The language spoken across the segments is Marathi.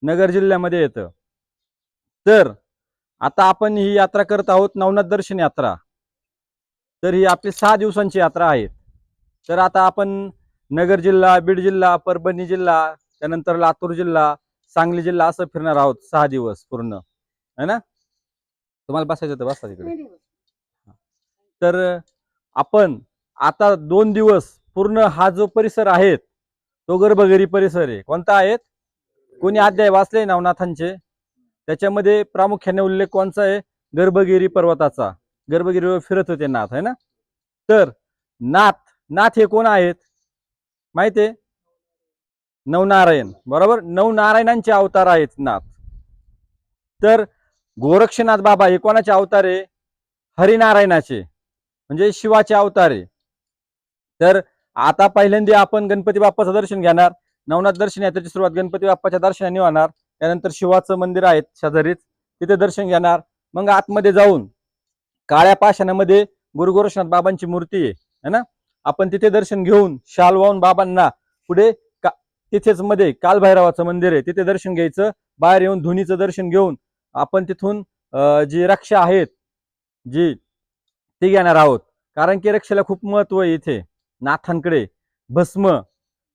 नगर जिल्ह्यामध्ये येतं. तर आता आपण ही यात्रा करत आहोत, नवनाथ दर्शन यात्रा. तर ही आपली 6 दिवसांची यात्रा आहे. तर आता आपण नगर जिल्हा, बीड जिल्हा, परभणी जिल्हा, त्यानंतर लातूर जिल्हा, सांगली जिल्हा असं फिरणार आहोत 6 दिवस पूर्ण, है ना? तुम्हाला बसायचं तर बसा तिकडे. तर आपण आता 2 दिवस पूर्ण हा जो परिसर आहे तो गर्भगिरी परिसर आहे. कोणता आहे? कोणी अध्याय वाचले नवनाथांचे? त्याच्यामध्ये प्रामुख्याने उल्लेख कोणचा आहे? गर्भगिरी पर्वताचा. गर्भगिरीवर फिरत होते नाथ, है ना? तर नाथ नाथ हे कोण आहेत माहिती आहे? नवनारायण, बरोबर. नवनारायणांचे अवतार आहेत नाथ. तर गोरक्षनाथ बाबा हे कोणाचे अवतार आहे? हरिनारायणाचे, म्हणजे शिवाचे अवतार आहे. तर आता पहिल्यांदा आपण गणपती बाप्पाचं दर्शन घेणार. नवनाथ दर्शन यात्रेची सुरुवात गणपती बाप्पाच्या दर्शनाने होणार. त्यानंतर शिवाचं मंदिर आहे शेजारीच, तिथे दर्शन घेणार. मग आतमध्ये जाऊन काळ्या पाषाणामध्ये गुरु गोरक्षनाथ बाबांची मूर्ती आहे ना, आपण तिथे दर्शन घेऊन शाल वाहून बाबांना पुढे तिथेच मध्ये कालभैरवाचं मंदिर आहे, तिथे दर्शन घ्यायचं. बाहेर येऊन धुनीचं दर्शन घेऊन आपण तिथून जी रक्षा आहेत जी ती घेणार आहोत. कारण की रक्षेला खूप महत्व आहे इथे नाथांकडे.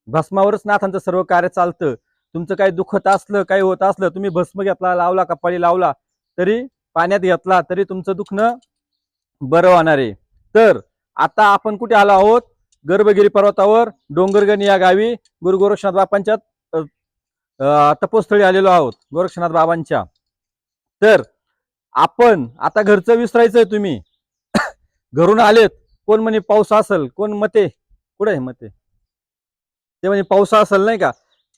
भस्मावरच नाथांचं सर्व कार्य चालतं. तुमचं काही दुखत असलं, काही होत असलं, तुम्ही भस्म घेतला, लावला, कपाळी लावला, तरी पाण्यात घेतला तरी तुमचं दुखणं बरं होणार आहे. तर आता आपण कुठे आलो आहोत? गर्भगिरी पर्वतावर डोंगरगणी या गावी गुरु गोरक्षनाथ बाबांच्या तपोस्थळी आलेलो आहोत, गोरक्षनाथ बाबांच्या. तर आपण आता घरचं विसरायचंय. तुम्ही घरून आलेत, कोण म्हणे पाऊस असेल, कोण मते कुठे आहे मते, ते म्हणजे पाऊस असेल नाही का.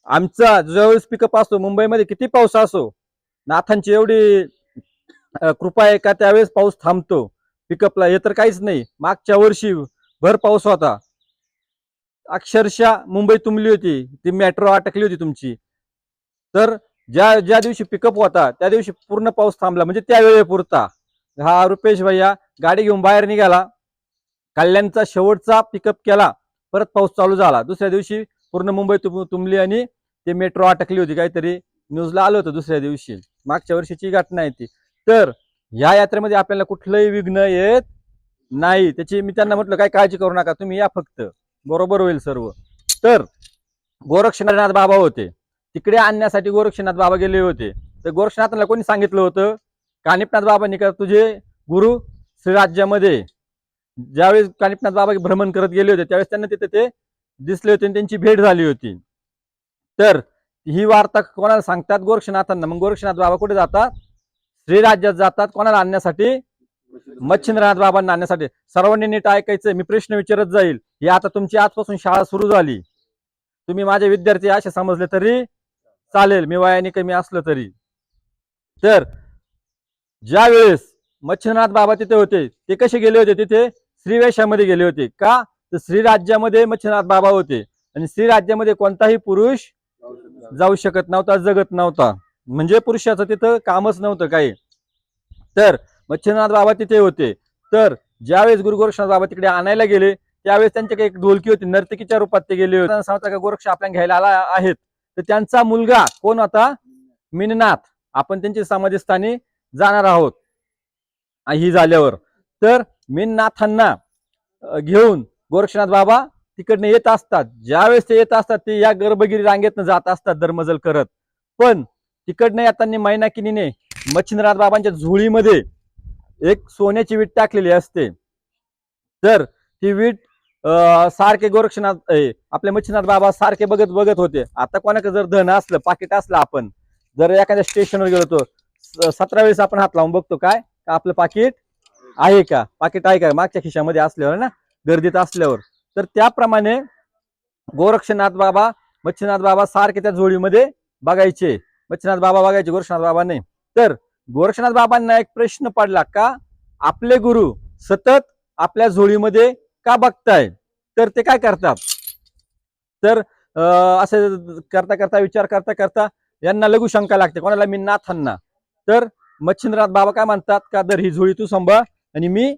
आमचा ज्यावेळेस पिकअप असतो मुंबईमध्ये, किती पाऊस असो, नाथांची एवढी कृपा आहे का त्यावेळेस पाऊस थांबतो पिकअपला. हे तर काहीच नाही. मागच्या वर्षी भर पाऊस होता, अक्षरशः मुंबई तुंबली होती, ती मेट्रो अटकली होती तुमची. तर ज्या ज्या दिवशी पिकअप होता त्या दिवशी पूर्ण पाऊस थांबला, म्हणजे त्या वेळेपुरता. हा रुपेश भैया गाडी घेऊन बाहेर निघाला, कल्याणचा शेवटचा पिकअप केला, परत पाऊस चालू झाला. दुसऱ्या दिवशी पूर्ण मुंबई तुंबली आणि ते मेट्रो अटकली होती, काहीतरी न्यूजला आलं होतं दुसऱ्या दिवशी. मागच्या वर्षीची घटना आहे ती. तर या यात्रेमध्ये आपल्याला कुठलंही विघ्न येत नाही. त्याची मी त्यांना म्हटलं काय काळजी करू नका, तुम्ही या फक्त, बरोबर होईल सर्व. तर गोरक्षनाथ बाबा होते तिकडे आणण्यासाठी, गोरक्षनाथ बाबा गेले होते. तर गोरक्षनाथांना कोणी सांगितलं होतं? कानिपनाथ बाबांनी का तुझे गुरु श्रीराज्यामध्ये ज्यावेळेस कानिपनाथ बाबा भ्रमण करत गेले होते त्यावेळेस त्यांना तिथे ते दिसले होते आणि त्यांची भेट झाली होती. तर ही वार्ता कोणाला सांगतात? गोरक्षनाथांना. मग गोरक्षनाथ बाबा कुठे जातात? श्रीराज्यात जातात. कोणाला आणण्यासाठी? मच्छिंद्रनाथ बाबांना आणण्यासाठी. सर्वांनी नीट ऐकायचं, मी प्रश्न विचारत जाईल. ही आता तुमची आजपासून शाळा सुरू झाली. तुम्ही माझे विद्यार्थी असे समजले तरी चालेल, मी वयाने कमी असलं तरी. तर ज्या वेळेस मच्छिंद्रनाथ बाबा तिथे होते, ते कसे गेले होते? तिथे श्रीवेशामध्ये गेले होते. का? तर श्रीराज्यामध्ये मच्छिंद्रनाथ बाबा होते आणि श्रीराज्यामध्ये कोणताही पुरुष जाऊ शकत नव्हता, जगत नव्हता, म्हणजे पुरुषाचं तिथं कामच नव्हतं काही. तर मच्छिंद्रनाथ बाबा तिथे होते. तर ज्यावेळेस गुरु गोरक्षनाथ बाबा तिकडे आणायला गेले त्यावेळेस त्यांच्याकडे एक ढोलकी होती, नर्तकीच्या रूपात ते गेले होते. सांगता का गोरक्ष आपल्याला घ्यायला आला आहेत. तर त्यांचा मुलगा कोण होता? मीननाथ. आपण त्यांची समाधीस्थानी जाणार आहोत ही झाल्यावर. तर मीननाथांना घेऊन गोरक्षनाथ बाबा तिकडनं येत असतात. ज्यावेळेस ते येत असतात ते या गर्भगिरी रांगेतनं जात असतात धर्मजल करत. पण तिकडनं येताना मैनाकिनीने मच्छिंद्रनाथ बाबांच्या झोळीमध्ये एक सोन्याची वीट टाकलेली असते. तर ती वीट सारखे गोरक्षनाथ आपले मच्छिंद्रनाथ बाबा सारखे बघत बघत होते. आता कोणाकडे जर धन असलं, पाकिट असलं, आपण जर एखाद्या स्टेशनवर गेलो तो 17 वेळेस आपण हात लावून बघतो काय का आपलं पाकिट आहे का, पाकिट आहे का मागच्या खिशामध्ये असल्यावर ना, गर्दीत असल्यावर. तर त्याप्रमाणे गोरक्षनाथ बाबा मच्छिंद्रनाथ बाबा सारखे त्या झोळीमध्ये बघायचे. मच्छिंद्रनाथ बाबा बघायचे, गोरक्षनाथ बाबा नाही. तर गोरक्षनाथ बाबांना एक प्रश्न पडला, का आपले गुरु सतत आपल्या झोळीमध्ये का बघताय? तर ते काय करतात? तर असं करता करता विचार करता करता यांना लघुशंका लागते. कोणाला? मीननाथांना. तर मच्छिंद्रनाथ बाबा काय म्हणतात का, दर ही झोळी तू सांभाळ आणि मी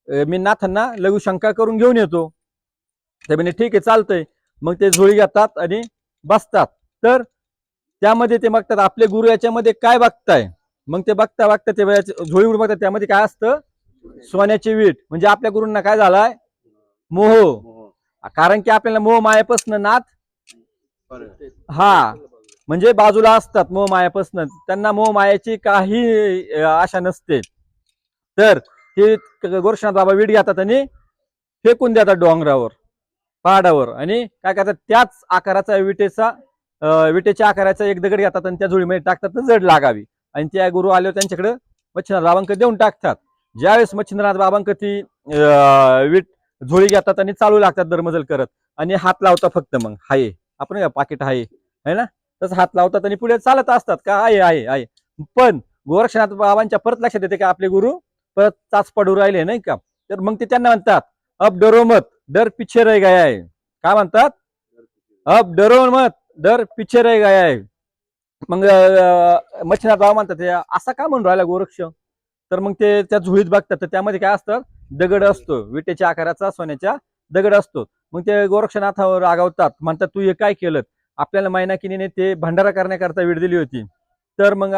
मीननाथांना लघुशंका करून घेऊन येतो. ते म्हणे ठीक आहे चालतंय. मग ते झोळी घेतात आणि बसतात. तर त्यामध्ये ते बघतात आपले गुरु याच्यामध्ये काय बघताय. मग ते बघता बघता ते झोळी उडून बघतात त्यामध्ये काय असतं, सोन्याची वीट. म्हणजे आपल्या गुरूंना काय झालाय, मोह. कारण की आपल्याला मोह मायापासून नाथ, हा म्हणजे बाजूला असतात मोह मायापासून, त्यांना मोह मायाची काही आशा नसते. तर ते गोरक्षनाथ बाबा वीट घेतात आणि फेकून देतात डोंगरावर, पहाडावर, आणि काय करतात त्याच आकाराचा विटेच्या आकाराचा एक दगड घेतात आणि त्या झोळीमध्ये टाकतात जड लागावी. आणि त्या गुरु आल्यावर त्यांच्याकडे मच्छिंद्रनाथ बाबांक देऊन टाकतात. ज्यावेळेस मच्छिंद्रनाथ बाबांक ती वीट झोळी घेतात आणि चालू लागतात दरमजल करत, आणि हात लावतात फक्त. मग हाय आपण पाकिट आहे ना, तसं हात लावतात आणि पुढे चालत असतात का आहे. पण गोरक्षनाथ बाबांच्या परत लक्षात येते का आपले गुरु परत चाच पडू राहिले नाही का. तर मग ते त्यांना म्हणतात, अब डरो मत, डर पिछे रह गया है. काय म्हणतात, अब डरो मत, डर पिछे रह गया है. मग मच्छिंद्रनाथ बाबा म्हणतात असा का म्हणून राहिला गोरक्ष. तर मग ते त्या झुळीत बघतात, तर त्यामध्ये काय असतं, दगड असतो, विटेच्या आकाराचा सोन्याचा दगड असतो. मग ते गोरक्षनाथावर रागावतात, म्हणतात तू हे काय केलं. आपल्याला मैनाकिनीने ते भंडारा करण्याकरता वीट दिली होती. तर मग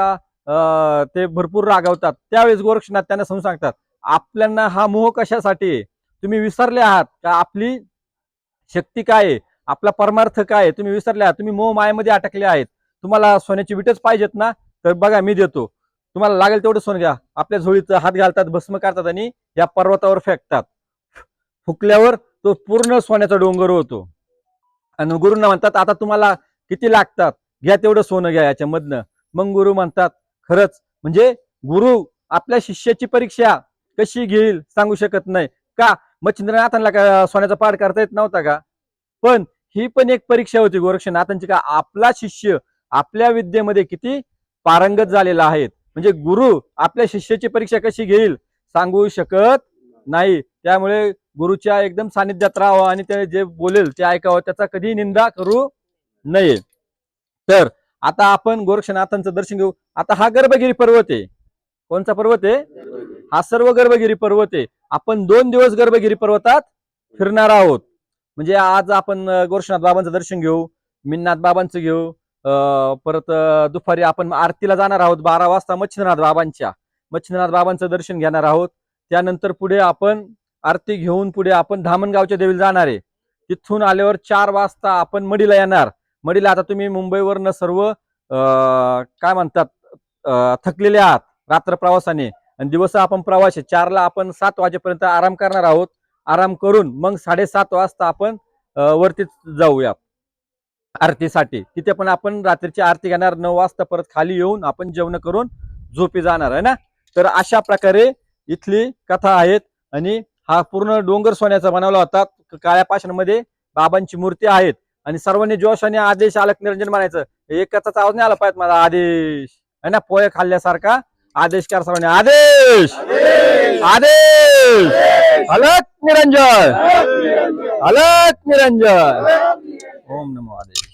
ते भरपूर रागावतात. त्यावेळेस गोरक्षनाथ त्यांना समजून सांगतात, आपल्याला हा मोह कशासाठी, तुम्ही विसरले आहात का आपली शक्ती काय आहे, आपला परमार्थ काय आहे, तुम्ही विसरले आहात. तुम्ही मोह मायेमध्ये अटकले आहेत. तुम्हाला सोन्याची विटच पाहिजेत ना, तर बघा मी देतो, तुम्हाला लागेल तेवढं सोनं घ्या. आपल्या झोळीत हात घालतात, भस्म करतात आणि या पर्वतावर फेकतात. फुकल्यावर तो पूर्ण सोन्याचा डोंगर होतो. आणि गुरुंना म्हणतात आता तुम्हाला किती लागतात, घ्या तेवढं सोनं घ्या याच्यामधनं. मग गुरु म्हणतात, खरंच म्हणजे गुरु आपल्या शिष्याची परीक्षा कशी घेईल सांगू शकत नाही का. मच्छिंद्रनाथांना का सोन्याचा पाठ करता येत नव्हता का, पण ही पण एक परीक्षा होती गोरक्षनाथांची का आपला शिष्य आपल्या विद्येमध्ये किती पारंगत झालेला आहे. म्हणजे गुरु आपल्या शिष्याची परीक्षा कशी घेईल सांगू शकत नाही. त्यामुळे गुरुच्या एकदम सानिध्यात राहावं आणि ते जे बोलेल ते ऐकावं, त्याचा कधी निंदा करू नये. तर आता आपण गोरक्षनाथांचं दर्शन घेऊ. आता हा गर्भगिरी पर्वत आहे. कोणचा पर्वत आहे, हा सर्व गर्भगिरी पर्वत आहे. आपण 2 दिवस गर्भगिरी पर्वतात फिरणार आहोत. म्हणजे आज आपण गोरक्षनाथ बाबांचं दर्शन घेऊ, मिन्नाथ बाबांचं घेऊ, परत दुपारी आपण आरतीला जाणार आहोत 12 वाजता मच्छिंद्रनाथ बाबांचं दर्शन घेणार आहोत. त्यानंतर पुढे आपण आरती घेऊन पुढे आपण धामणगावच्या देवीला जाणार आहे. तिथून आल्यावर 4 वाजता आपण मडीला येणार. मडीला आता तुम्ही मुंबईवरनं सर्व काय म्हणतात थकलेले आहात रात्र प्रवासाने, आणि दिवस आपण प्रवास 4ला आपण 7 वाजेपर्यंत आराम करणार आहोत. आराम करून मग 7:30 वाजता आपण वरती जाऊया आरतीसाठी. तिथे पण आपण रात्रीची आरती घेणार. 9 वाजता परत खाली येऊन आपण जेवण करून झोपी जाणार आहे ना. तर अशा प्रकारे इथली कथा आहेत. आणि हा पूर्ण डोंगर सोन्याचा बनवला होता. काळ्या पाषाणमध्ये बाबांची मूर्ती आहेत. आणि सर्वांनी जोशाने आदेश आलक निरंजन म्हणायचं. एकाचाच आवाज नाही आला पाहिजे माझा आदेश है ना, पोहे खाल्ल्यासारखा आदेश कर सर्वांनी, आदेश आदेश, अलक निरंजन, अलक निरंजन. ओम नमो आदेश.